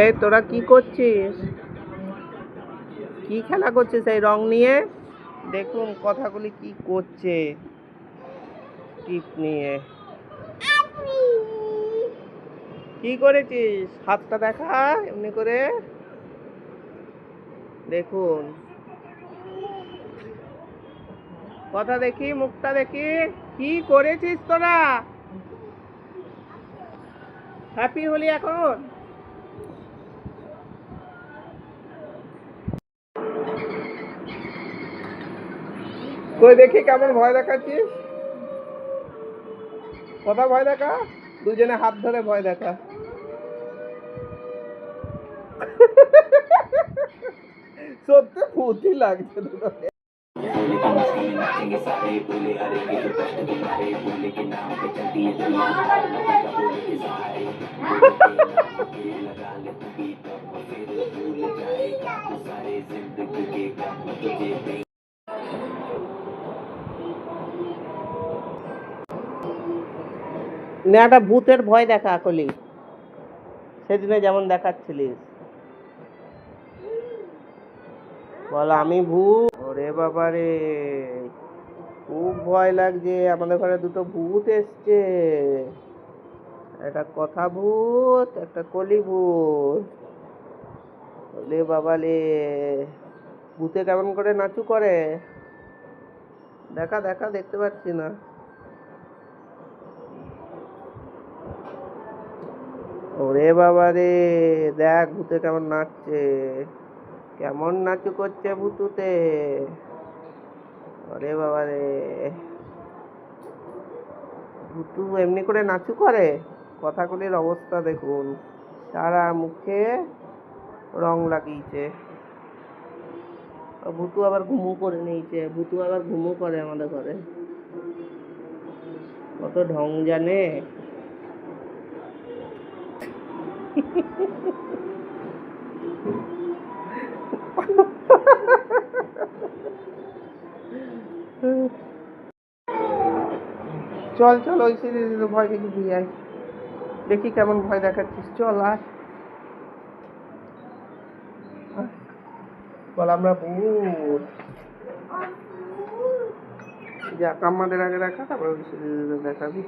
এই তোরা কি করছিস? কি খেলা করছিস এই রং নিয়ে? দেখুন কথাগুলি কি করছে টিপ নিয়ে। কি করেছিস? হাতটা দেখা এমনি করে। দেখুন কথা দেখি, মুখটা দেখি। কি করেছিস তোরা? হ্যাপি হলি এখন? কই দেখি কেমন ভয় দেখাচ্ছিস? কথা ভয় দেখা, দুজনে হাত ধরে ভয় দেখা। সত্যি ভূতই লাগছে দুটোকে। না একটা ভূতের ভয় দেখা কলি, সেদিনে যেমন দেখাচ্ছিলিস। বল আমি ভূত। ওরে বাবা রে, খুব ভয় লাগছে। আমাদের ঘরে দুটো ভূত এসছে, একটা কথা ভূত, একটা কলি ভূত। ওরে বাবা রে, ভূতে কেমন করে নাচু করে দেখা দেখা, দেখতে পাচ্ছি না। ওরে বাবা রে, দেখ ভূতে কেমন নাচছে, কেমন নাচু করছে ভূতুতে। ওরে বাবা রে, ভূতু এমনি করে নাচু করে? কথাগুলির অবস্থা দেখুন, সারা মুখে রং লাগিয়েছে। ভূতু আবার ঘুমু করে নিয়েছে, ভূতু আবার ঘুমু করে আমাদের ঘরে, কত ঢং জানে। চল চল ওই সিরিজে ভয় দেখি দিয়ে আয়, দেখি কেমন ভয় দেখাচ্ছিস। চল আয়, বল আমরা ভূত। যা আমাদের আগে দেখা, তারপর ওই সিরিজে দেখাবি।